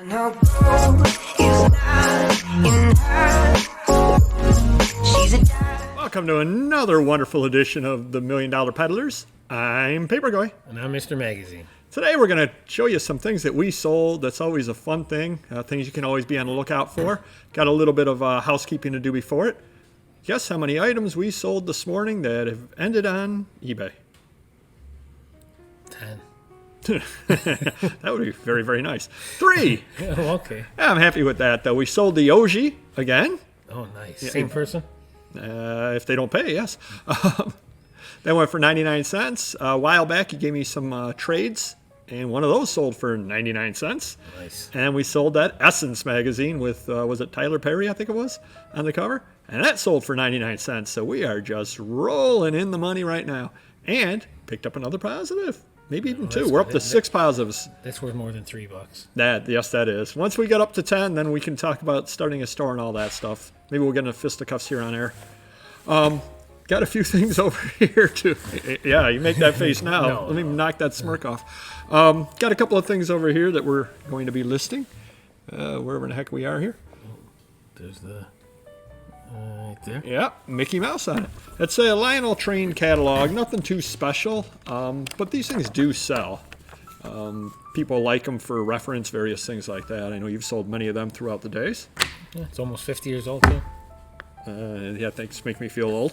No gold is not in her. She's a diamond. Welcome to another wonderful edition of the $1 Million Peddlers. I'm Papergoy. And I'm Mr. Magazine. Today we're going to show you some things that we sold. That's always a fun thing. Things you can always be on the lookout for. Got a little bit of housekeeping to do before it. Guess how many items we sold this morning that have ended on eBay? 10. That would be very, very nice. 3. Oh, okay. I'm happy with that, though. We sold the Oji again. Oh, nice. Same person? If they don't pay, yes. That went for 99 cents. A while back, you gave me some trades, and one of those sold for 99 cents. Nice. And we sold that Essence magazine with, was it Tyler Perry, I think it was, on the cover? And that sold for 99 cents. So we are just rolling in the money right now. And picked up another positive. Maybe even 2. We're up to 6 positives. That's worth more than $3. Yes, that is. Once we get up to 10, then we can talk about starting a store and all that stuff. Maybe we'll get into fisticuffs here on air. Got a few things over here too. Yeah, you make that face now. No, Let me knock that smirk off. Got a couple of things over here that we're going to be listing. Wherever the heck we are here. There's the... right there. Yeah, Mickey Mouse on it. It's a Lionel Train catalog. Nothing too special, but these things do sell. People like them for reference, various things like that. I know you've sold many of them throughout the days. Yeah, it's almost 50 years old, too. Yeah, things make me feel old.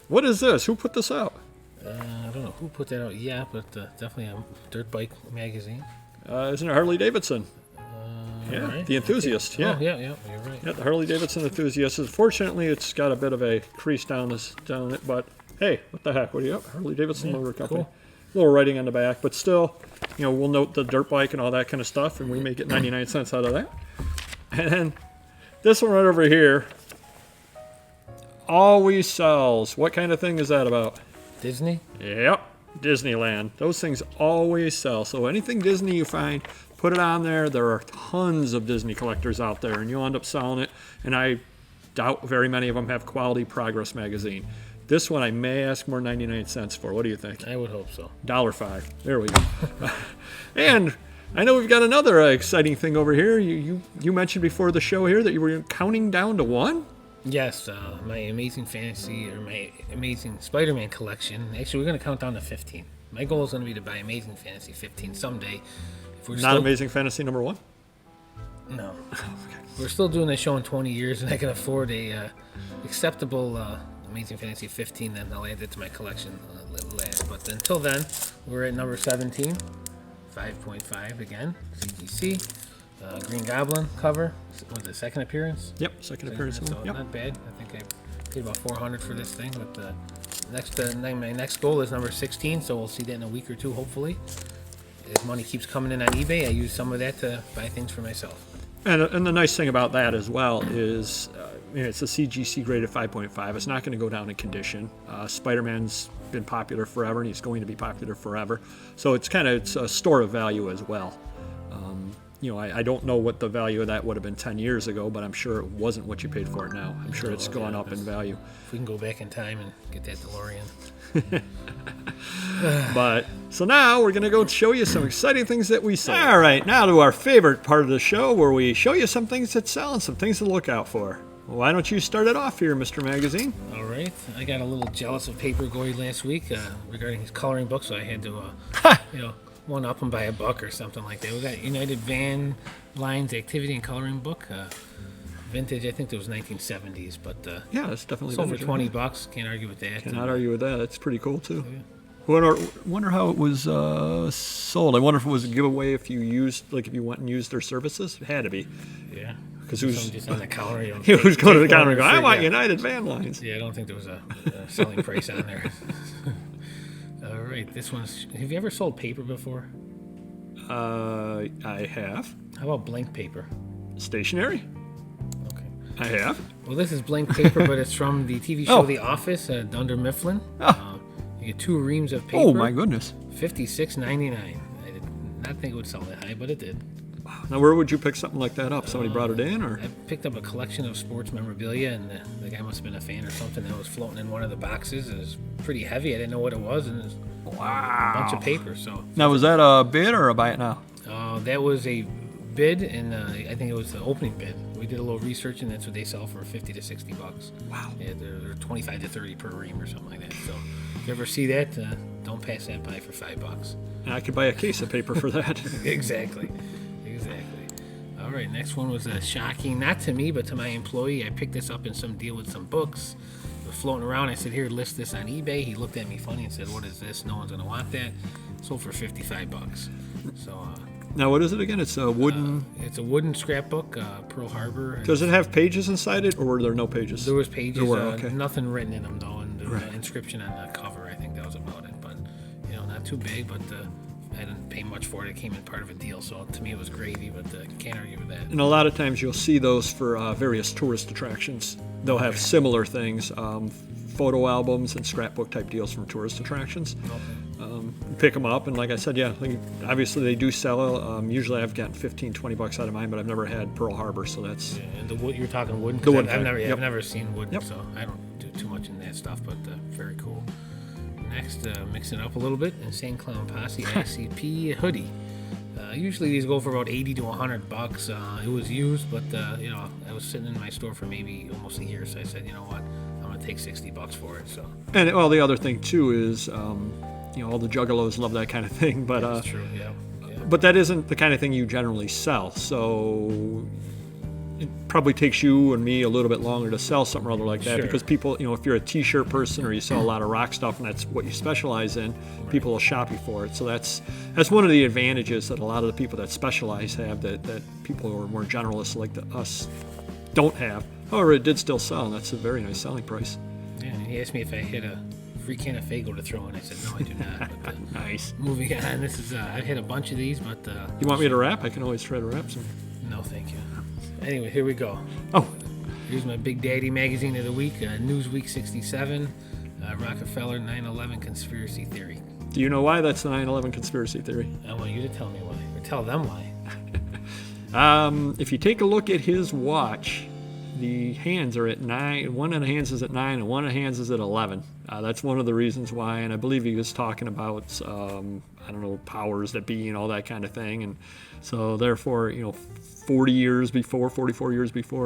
What is this? Who put this out? I don't know who put that out yet, but definitely a dirt bike magazine. Isn't it Harley Davidson? Yeah, right. the enthusiast. Okay. Yeah. Oh, yeah, you're right. Yeah, the Harley Davidson enthusiast. Fortunately, it's got a bit of a crease down it, but hey, what the heck? What do you have? Harley Davidson Motor Company. Cool. Little writing on the back, but still, we'll note the dirt bike and all that kind of stuff, and we may get 99 cents out of that. And then this one right over here always sells. What kind of thing is that about? Disney? Yep, Disneyland. Those things always sell. So anything Disney you find, put it on there. There are tons of Disney collectors out there, and you'll end up selling it. And I doubt very many of them have quality Progress magazine. This one I may ask more 99 cents for. What do you think? I would hope so. $1.05. There we go. And I know we've got another exciting thing over here. You mentioned before the show here that you were counting down to 1? Yes, my Amazing Fantasy, or my Amazing Spider-Man collection. Actually, we're going to count down to 15. My goal is going to be to buy Amazing Fantasy 15 someday. If we're Not Amazing Fantasy number 1? No. Okay. We're still doing this show in 20 years, and I can afford a acceptable Amazing Fantasy 15, then I'll add it to my collection last. But until then, we're at number 17, 5.5 again, CGC. Green Goblin cover. Was it second appearance? Yep, second appearance. So Yep. not bad. I think I paid about $400 for this thing. But my next goal is number 16, so we'll see that in a week or two, hopefully. As money keeps coming in on eBay, I use some of that to buy things for myself. And the nice thing about that as well is it's a CGC graded 5.5. It's not going to go down in condition. Spider-Man's been popular forever, and he's going to be popular forever. So it's a store of value as well. I don't know what the value of that would have been 10 years ago, but I'm sure it wasn't what you paid for it now. I'm sure it's gone up in value. If we can go back in time and get that DeLorean. But so now we're going to go show you some exciting things that we sell. All right, now to our favorite part of the show where we show you some things that sell and some things to look out for. Well, why don't you start it off here, Mr. Magazine? All right. I got a little jealous of Papergoy last week regarding his coloring book, so I had to, one up him by $1 or something like that. We got United Van Lines Activity and Coloring Book. Vintage, I think it was 1970s, but yeah, it's definitely sold for vintage. $20. Can't argue with that. Cannot argue with that. It's pretty cool too. Wonder how it was sold. I wonder if it was a giveaway if you went and used their services. It had to be. Yeah. Because it was just on the counter. he was going to the counter and go, I want United Van Lines. Yeah, I don't think there was a selling price on there. All right, this one's. Have you ever sold paper before? I have. How about blank paper? Stationery? Okay. I have. Well, this is blank paper, but it's from the TV show The Office, Dunder Mifflin. Oh. You get 2 reams of paper. Oh, my goodness. $56.99. I did not think it would sell that high, but it did. Now, where would you pick something like that up? Somebody brought it in, or? I picked up a collection of sports memorabilia, and the guy must have been a fan or something that was floating in one of the boxes. It was pretty heavy. I didn't know what it was, and it was a bunch of paper. So Now, was that a bid or a buy it now? that was a bid, and I think it was the opening bid. We did a little research, and that's what they sell for $50 to $60. Wow. Yeah, they're 25 to 30 per ream or something like that. So if you ever see that, don't pass that by for $5. And I could buy a case of paper for that. Exactly. All right, next one was shocking, not to me, but to my employee. I picked this up in some deal with some books. They were floating around. I said, here, list this on eBay. He looked at me funny and said, what is this? No one's going to want that. Sold for $55. So Now, what is it again? It's a wooden... it's a wooden scrapbook, Pearl Harbor. Does it have pages inside it, or were there no pages? There was pages. There were, okay. Nothing written in them, though, and the Right. inscription on the cover. I think that was about it. But, not too big, but... I didn't pay much for it. It came in part of a deal, so to me it was gravy, but can't argue with that. And a lot of times you'll see those for various tourist attractions. They'll have similar things, photo albums and scrapbook type deals from tourist attractions. Okay. Pick them up, and like I said, yeah, obviously they do sell. Usually I've gotten $15-20 out of mine, but I've never had Pearl Harbor, so that's... Yeah, and the wood, you're talking wooden? The wooden I've type, never, yep. I've never seen wood, Yep. so I don't do too much in that stuff, but very cool. Next, mixing it up a little bit, Insane Clown Posse ICP hoodie. Usually these go for about $80 to $100. It was used, but I was sitting in my store for maybe almost a year, so I said, you know what, I'm gonna take $60 for it. So. And well, the other thing too is, all the juggalos love that kind of thing, but That's true. Yeah. but that isn't the kind of thing you generally sell. So it probably takes you and me a little bit longer to sell something or other like that, Sure. because people, if you're a t-shirt person or you sell a lot of rock stuff and that's what you specialize in, people will shop you for it. So that's one of the advantages that a lot of the people that specialize have that people who are more generalists like us don't have. However, it did still sell, and that's a very nice selling price. Yeah, and he asked me if I had a free can of Faygo to throw in. I said, no, I do not. But, Nice. moving on, this is, I've hit a bunch of these, but... You want me to wrap? I can always try to wrap some. No, thank you. Anyway, here we go. Oh, Here's my Big Daddy magazine of the week, Newsweek 67, Rockefeller 9/11 conspiracy theory. do you know why that's the 9/11 conspiracy theory? I want you to tell me why, or tell them why. If you take a look at his watch, the hands are at 9. One of the hands is at 9, and one of the hands is at 11. That's one of the reasons why, and I believe he was talking about, powers that be and all that kind of thing. And so therefore, 44 years before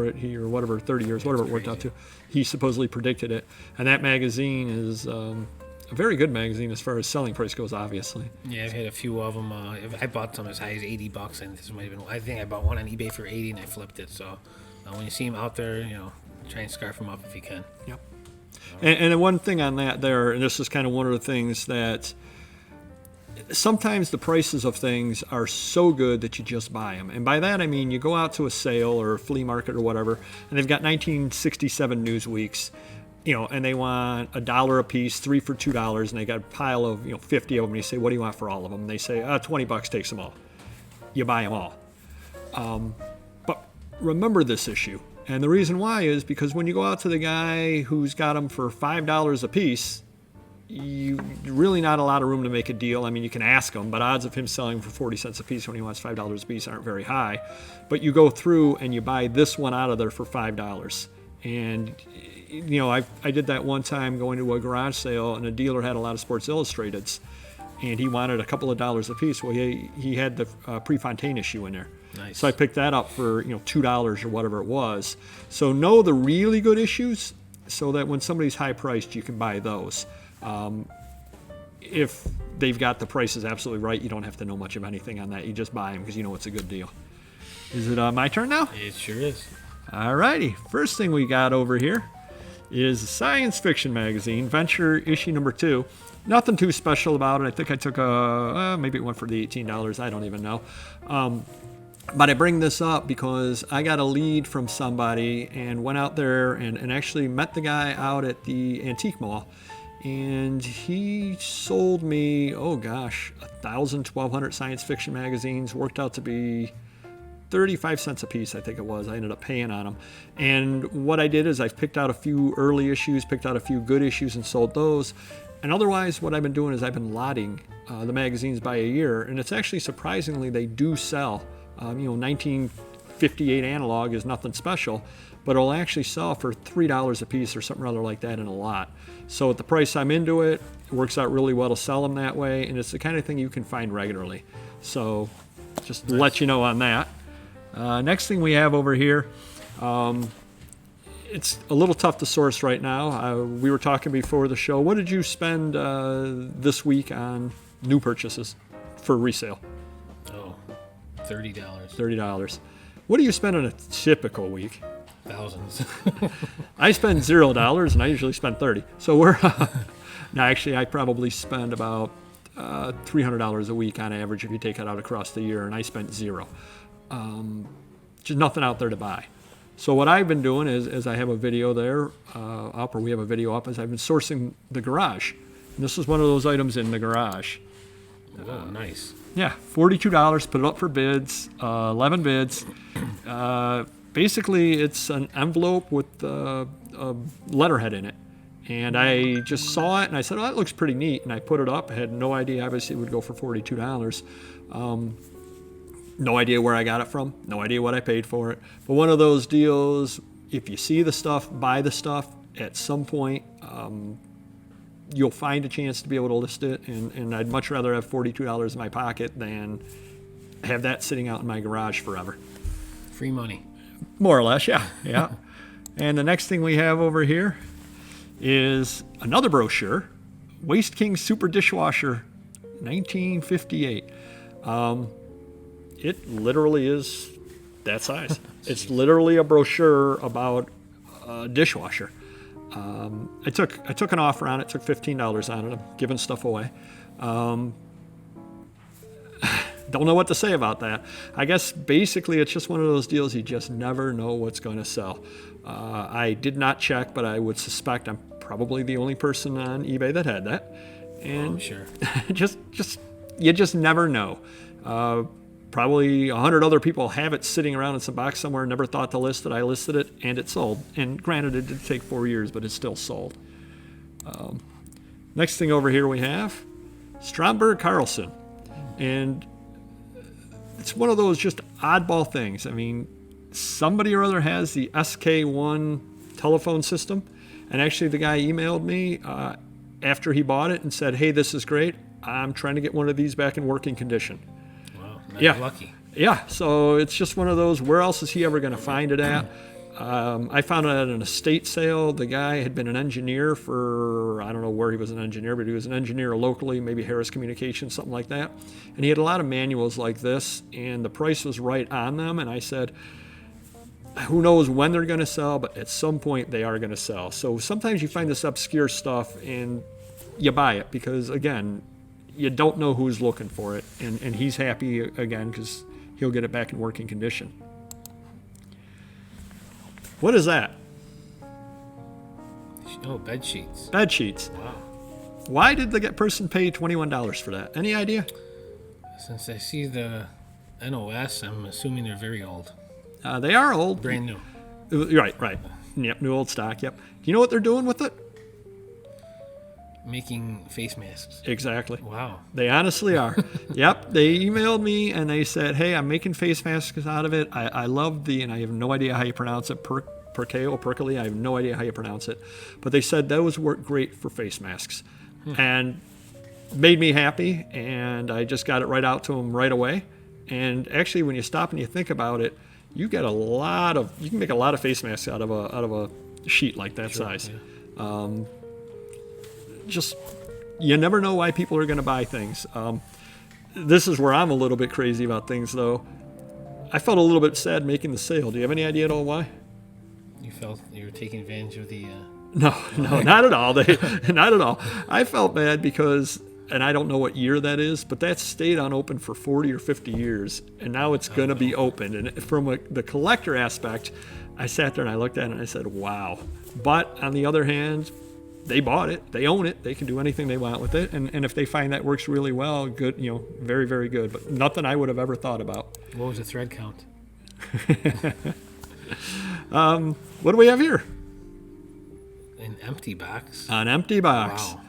it, 30 years, whatever it worked out to, he supposedly predicted it. And that magazine is a very good magazine as far as selling price goes, obviously. Yeah, I've had a few of them. I bought some as high as $80, and this might have been. I think I bought one on eBay for $80, and I flipped it. So when you see them out there, try and scarf them up if you can. Yep. And the one thing on that there, and this is kind of one of the things that sometimes the prices of things are so good that you just buy them. And by that I mean you go out to a sale or a flea market or whatever, and they've got 1967 Newsweeks, and they want $1 a piece, 3 for $2, and they got a pile of 50 of them. And you say, what do you want for all of them? And they say, $20 takes them all. You buy them all. But remember this issue. And the reason why is because when you go out to the guy who's got them for $5 a piece, you really not a lot of room to make a deal. I mean, you can ask him, but odds of him selling for 40 cents a piece when he wants $5 a piece aren't very high. But you go through and you buy this one out of there for $5. And, I did that one time going to a garage sale, and a dealer had a lot of Sports Illustrateds, and he wanted a couple of dollars a piece. Well, he had the Prefontaine issue in there. Nice. So I picked that up for $2 or whatever it was. So know the really good issues, so that when somebody's high priced, you can buy those. If they've got the prices absolutely right, you don't have to know much of anything on that. You just buy them because you know it's a good deal. Is it my turn now? It sure is. Alrighty. First thing we got over here is Science Fiction Magazine, Venture issue number 2. Nothing too special about it. I think I took maybe it went for the $18. I don't even know. But I bring this up because I got a lead from somebody and went out there and actually met the guy out at the antique mall. And he sold me, 1,200 science fiction magazines. Worked out to be 35 cents a piece, I think it was. I ended up paying on them. And what I did is I've picked out a few early issues, picked out a few good issues, and sold those. And otherwise, what I've been doing is I've been lotting the magazines by a year. And it's actually surprisingly, they do sell. 1958 analog is nothing special, but it'll actually sell for $3 a piece or something rather like that in a lot. So at the price I'm into it, it works out really well to sell them that way, and it's the kind of thing you can find regularly. So just to let you know on that. Next thing we have over here, it's a little tough to source right now. We were talking before the show. What did you spend this week on new purchases for resale? Oh, $30. $30. What do you spend on a typical week? Thousands. I spend $0, and I usually spend $30. So we're now actually I probably spend about $300 a week on average if you take it out across the year, and I spent zero. Just nothing out there to buy. So what I've been doing is I have a video there up, or we have a video up, is I've been sourcing the garage. And this is one of those items in the garage. Oh, nice. Yeah, $42, put it up for bids, 11 bids. Basically, it's an envelope with a letterhead in it. And I just saw it, and I said, oh, that looks pretty neat. And I put it up. I had no idea, obviously, it would go for $42. No idea where I got it from. No idea what I paid for it. But one of those deals, if you see the stuff, buy the stuff. At some point, you'll find a chance to be able to list it. And I'd much rather have $42 in my pocket than have that sitting out in my garage forever. Free money. More or less, yeah. Yeah. And the next thing we have over here is another brochure, Waste King Super Dishwasher, 1958. It literally is that size. It's literally a brochure about a dishwasher. I took an offer on it, took $15 on it. I'm giving stuff away. Don't know what to say about that. I guess basically it's just one of those deals you just never know what's going to sell. I did not check, but I would suspect I'm probably the only person on eBay that had that. And sure. you just never know. Probably 100 other people have it sitting around in some box somewhere, never thought to list it. I listed it, and it sold. And granted, it did take 4 years, but it still sold. Next thing over here we have Stromberg Carlson. And it's one of those just oddball things. I mean, somebody or other has the SK1 telephone system. And actually, the guy emailed me after he bought it and said, hey, this is great. I'm trying to get one of these back in working condition. Yeah. Lucky. Yeah, so it's just one of those, where else is he ever going to find it at? I found it at an estate sale. The guy had been an engineer for, I don't know where he was an engineer, but he was an engineer locally, maybe Harris Communications, something like that. And he had a lot of manuals like this, and the price was right on them. And I said, who knows when they're going to sell, but at some point they are going to sell. So sometimes you find this obscure stuff and you buy it because, again, you don't know who's looking for it, and he's happy again because he'll get it back in working condition. What is that? Oh, bed sheets. Bed sheets. Wow. Why did the person pay $21 for that? Any idea? Since I see the NOS, I'm assuming they're very old. They are old. Brand new. Right. Yep, new old stock, yep. Do you know what they're doing with it? Making face masks. Exactly. Wow. They honestly are. Yep. They emailed me and they said, hey, I'm making face masks out of it. I love and I have no idea how you pronounce it, Perkele. I have no idea how you pronounce it. But they said those work great for face masks. And made me happy. And I just got it right out to them right away. And actually, when you stop and you think about it, you can make a lot of face masks out of a sheet like that size. Yeah. Just, you never know why people are going to buy things. This is where I'm a little bit crazy about things, though. I felt a little bit sad making the sale. Do you have any idea at all why? You felt you were taking advantage of the... No, not at all. Not at all. I felt bad because, and I don't know what year that is, but that stayed unopened for 40 or 50 years, and now it's going to be opened. And from the collector aspect, I sat there and I looked at it and I said, wow. But on the other hand, they bought it, they own it, they can do anything they want with it, and if they find that works really well, good, very, very good, but nothing I would have ever thought about. What was the thread count? What do we have here? An empty box. An empty box. Wow.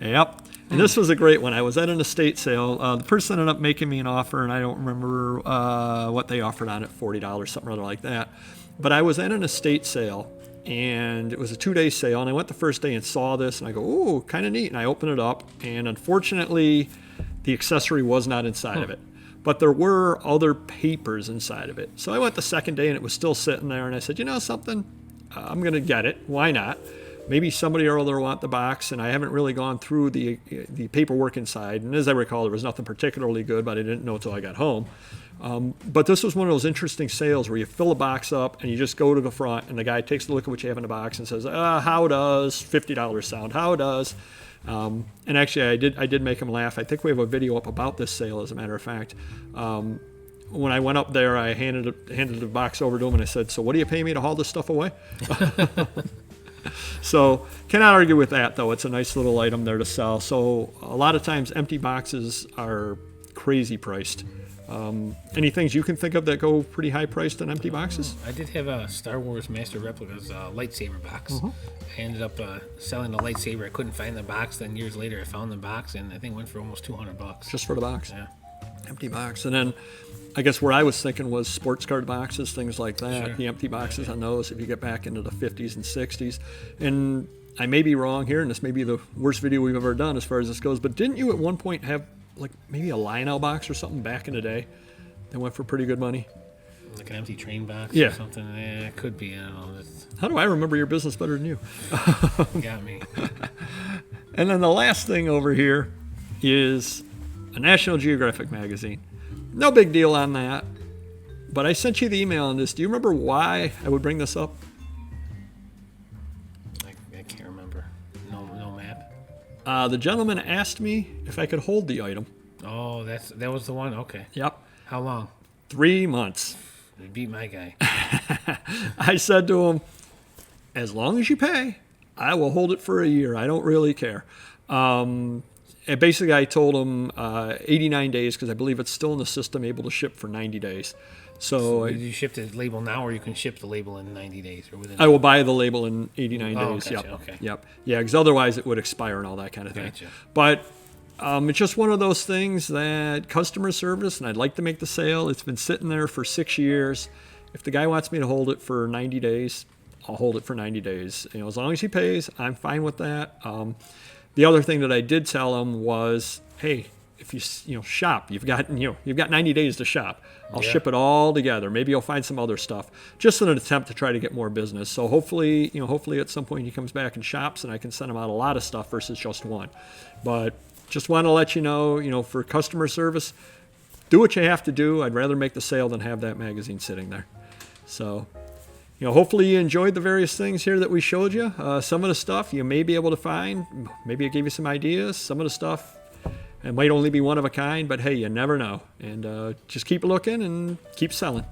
Yep. And this was a great one. I was at an estate sale. The person ended up making me an offer, and I don't remember what they offered on it, $40, something or other like that. But I was at an estate sale, and it was a 2-day sale, and I went the first day and saw this, and I go, ooh, kind of neat, and I opened it up, and unfortunately, the accessory was not inside of it. but there were other papers inside of it. So I went the second day and it was still sitting there, and I said, you know something, I'm going to get it. Why not? Maybe somebody or other will want the box, and I haven't really gone through the paperwork inside. And as I recall, there was nothing particularly good, but I didn't know until I got home. But this was one of those interesting sales where you fill a box up and you just go to the front, and the guy takes a look at what you have in the box and says, how does $50 sound? How does? And actually, I did make him laugh. I think we have a video up about this sale, as a matter of fact. When I went up there, I handed the box over to him, and I said, so what do you pay me to haul this stuff away? So cannot argue with that, though. It's a nice little item there to sell. So a lot of times empty boxes are crazy priced. Any things you can think of that go pretty high priced on empty boxes? I did have a Star Wars Master Replicas lightsaber box. I ended up selling the lightsaber. I couldn't find the box. Then years later, I found the box, and I think it went for almost $200. Just for the box? Yeah. Empty box. And then I guess where I was thinking was sports card boxes, things like that. Sure. The empty boxes on those, if you get back into the 50s and 60s. And I may be wrong here, and this may be the worst video we've ever done as far as this goes, but didn't you at one point have like maybe a Lionel box or something back in the day that went for pretty good money? Like an empty train box Yeah. or something? Yeah, it could be. I don't know. How do I remember your business better than you? Got me. And then the last thing over here is a National Geographic magazine. No big deal on that. But I sent you the email on this. Do you remember why I would bring this up? I can't remember. No map. The gentleman asked me if I could hold the item. Oh, that was the one? Okay. Yep. How long? 3 months. You beat my guy. I said to him, as long as you pay, I will hold it for a year. I don't really care. And basically, I told him 89 days because I believe it's still in the system, able to ship for 90 days. So Did you ship the label now, or you can ship the label in 90 days? Or within? I will buy the label in 89 Oh, days. gotcha, Yep. okay. Yep. Yeah, because otherwise it would expire and all that kind of thing. Gotcha. But it's just one of those things that customer service, and I'd like to make the sale. It's been sitting there for 6 years. If the guy wants me to hold it for 90 days, I'll hold it for 90 days. You know, as long as he pays, I'm fine with that. The other thing that I did tell him was, hey, if you shop, you've got 90 days to shop. I'll ship it all together. Maybe you'll find some other stuff. Just in an attempt to try to get more business. So hopefully at some point he comes back and shops, and I can send him out a lot of stuff versus just one. But just want to let you know, for customer service, do what you have to do. I'd rather make the sale than have that magazine sitting there. So, hopefully you enjoyed the various things here that we showed you. Some of the stuff you may be able to find. Maybe it gave you some ideas. Some of the stuff, it might only be one of a kind, but hey, you never know. And just keep looking and keep selling.